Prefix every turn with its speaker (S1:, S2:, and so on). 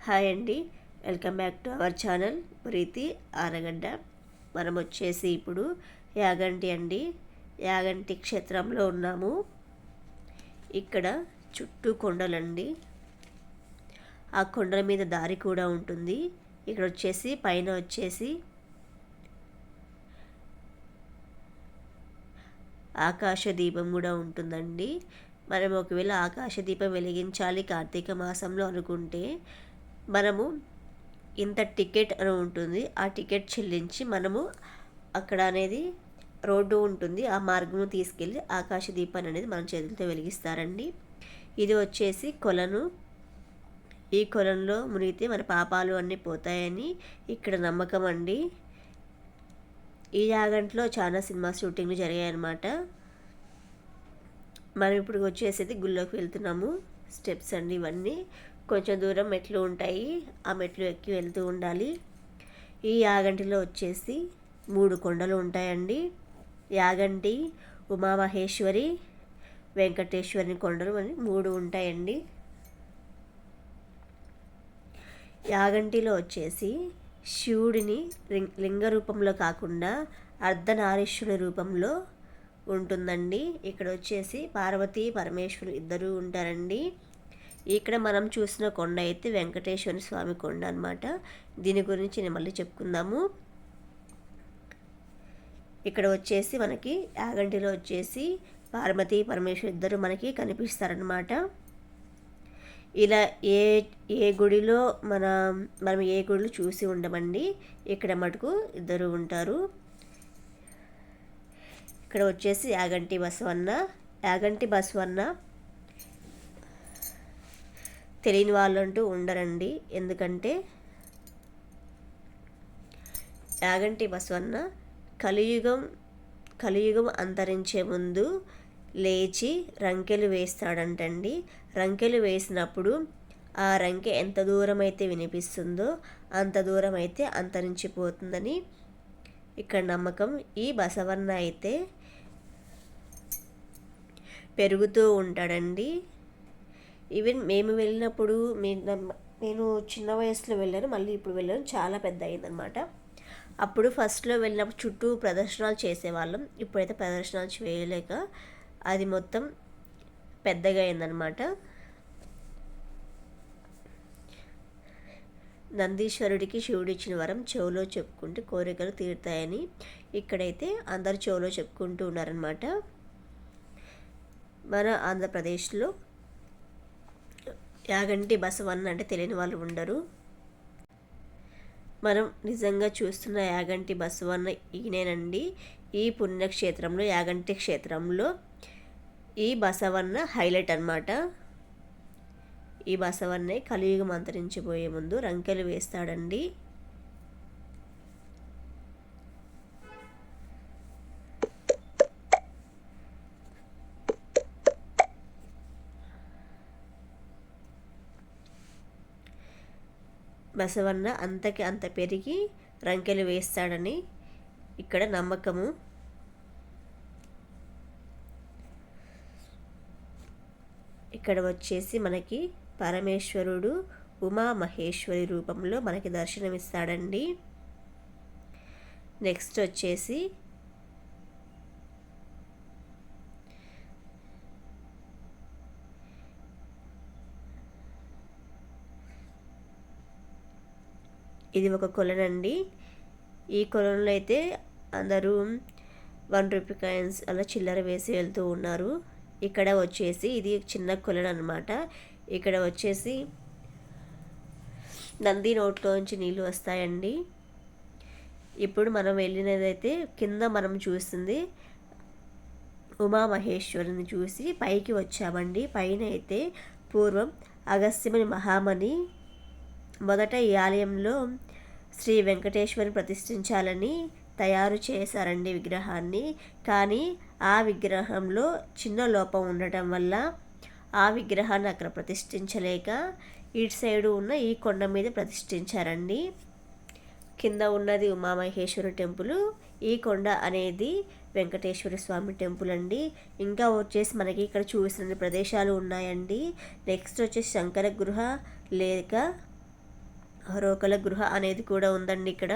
S1: Hi అండి, welcome back to our channel Preethi Aragadda. మనం వచ్చేసి ఇప్పుడు యాగంటి అండి, యాగంటి క్షేత్రంలో ఉన్నాము. ఇక్కడ చుట్టూ కొండలండి, ఆ కొండల మీద దారి కూడా ఉంటుంది. ఇక్కడ వచ్చేసి పైన వచ్చేసి ఆకాశ దీపం కూడా ఉంటుందండి. మనం ఒకవేళ ఆకాశ దీపం వెలిగించాలి కార్తీక మాసంలో అనుకుంటే మనము ఇంత టికెట్ అని ఉంటుంది, ఆ టికెట్ చెల్లించి మనము అక్కడ అనేది రోడ్డు ఉంటుంది, ఆ మార్గము తీసుకెళ్ళి ఆకాశ దీపాన్ని అనేది మన చేతులతో వెలిగిస్తారండి. ఇది వచ్చేసి కొలను. ఈ కొలంలో మునిగితే మన పాపాలు అన్నీ పోతాయని ఇక్కడ నమ్మకం అండి. ఈ యాగంట్లో చాలా సినిమా షూటింగ్లు జరిగాయన్నమాట. మనం ఇప్పుడు వచ్చేసేది గుళ్ళోకి వెళ్తున్నాము. స్టెప్స్ అండి ఇవన్నీ. కొంచెం దూరం మెట్లు ఉంటాయి, ఆ మెట్లు ఎక్కి వెళ్తూ ఉండాలి. ఈ యాగంటిలో వచ్చేసి 3 కొండలు ఉంటాయండి. యాగంటి, ఉమామహేశ్వరి, వెంకటేశ్వరి కొండలు అని 3 ఉంటాయండి. యాగంటిలో వచ్చేసి శివుడిని లింగ రూపంలో కాకుండా అర్ధనారీశ్వరుని రూపంలో ఉంటుందండి. ఇక్కడ వచ్చేసి పార్వతీ పరమేశ్వరులు ఇద్దరు ఉంటారండి. ఇక్కడ మనం చూసిన కొండ అయితే వెంకటేశ్వర స్వామి కొండ అనమాట. దీని గురించి నేను మళ్ళీ చెప్పుకుందాము. ఇక్కడ వచ్చేసి మనకి యాగంటిలో వచ్చేసి పార్వతీ పరమేశ్వరు ఇద్దరు మనకి కనిపిస్తారనమాట. ఇలా ఏ ఏ గుడిలో మనం ఏ గుడిలో చూసి ఉండమండి, ఇక్కడ మటుకు ఇద్దరు ఉంటారు. ఇక్కడ వచ్చేసి యాగంటి బసవన్న. యాగంటి బసవన్న తెలియని వాళ్ళంటూ ఉండరండి. ఎందుకంటే యాగంటి బసవన్న కలియుగం అంతరించే ముందు లేచి రంకెలు వేస్తాడంటండి. రంకెలు వేసినప్పుడు ఆ రంకె ఎంత దూరం అయితే వినిపిస్తుందో అంత దూరం అయితే అంతరించిపోతుందని ఇక్కడ నమ్మకం. ఈ బసవన్న అయితే పెరుగుతూ ఉంటాడండి. ఈవెన్ మేము వెళ్ళినప్పుడు నేను చిన్న వయసులో వెళ్ళాను, మళ్ళీ ఇప్పుడు వెళ్ళాను, చాలా పెద్ద అయిందనమాట. అప్పుడు ఫస్ట్లో వెళ్ళినప్పుడు చుట్టూ ప్రదర్శనలు చేసేవాళ్ళం. ఇప్పుడైతే ప్రదర్శనలు చేయలేక అది మొత్తం పెద్దగా అయిందనమాట. నందీశ్వరుడికి శివుడు ఇచ్చిన వరం చెవులో చెప్పుకుంటే కోరికలు తీరుతాయని ఇక్కడైతే అందరు చెవులో చెప్పుకుంటూ ఉన్నారనమాట. మన ఆంధ్రప్రదేశ్లో యాగంటి బసవన్న అంటే తెలియని వాళ్ళు ఉండరు. మనం నిజంగా చూస్తున్న యాగంటి బసవన్న ఈయనేనండి. ఈ పుణ్యక్షేత్రంలో యాగంటి క్షేత్రంలో ఈ బసవన్న హైలైట్ అనమాట. ఈ బసవన్నే కలియుగం అంతరించిపోయే ముందు రంకెలు వేస్తాడండి. బసవన్న అంతకి అంత పెరిగి రంకెలు వేస్తాడని ఇక్కడ నమ్మకము. ఇక్కడ వచ్చేసి మనకి పరమేశ్వరుడు ఉమామహేశ్వరి రూపంలో మనకి దర్శనమిస్తాడండి. నెక్స్ట్ వచ్చేసి ఇది ఒక కొలనండి. ఈ కొలంలో అయితే అందరూ 1 రూపీ కాయిన్స్ అలా చిల్లర వేసి వెళ్తూ ఉన్నారు. ఇక్కడ వచ్చేసి ఇది చిన్న కొలను అనమాట. ఇక్కడ వచ్చేసి నంది నోట్లోంచి నీళ్ళు వస్తాయండి. ఇప్పుడు మనం వెళ్ళినదైతే కింద మనం చూస్తుంది ఉమామహేశ్వరిని చూసి పైకి వచ్చామండి. పైన అయితే పూర్వం అగస్త్యముని మహామణి మొదట ఈ ఆలయంలో శ్రీ వెంకటేశ్వరిని ప్రతిష్ఠించాలని తయారు చేశారండి విగ్రహాన్ని. కానీ ఆ విగ్రహంలో చిన్న లోపం ఉండటం వల్ల ఆ విగ్రహాన్ని అక్కడ ప్రతిష్ఠించలేక ఇటు సైడు ఉన్న ఈ కొండ మీద ప్రతిష్ఠించారండి. కింద ఉన్నది ఉమామహేశ్వరి టెంపుల్, ఈ కొండ అనేది వెంకటేశ్వర స్వామి టెంపుల్ అండి. ఇంకా వచ్చేసి మనకి ఇక్కడ చూసిన ప్రదేశాలు ఉన్నాయండి. నెక్స్ట్ వచ్చేసి శంకర గృహ లేక రోకల గృహ అనేది కూడా ఉందండి ఇక్కడ.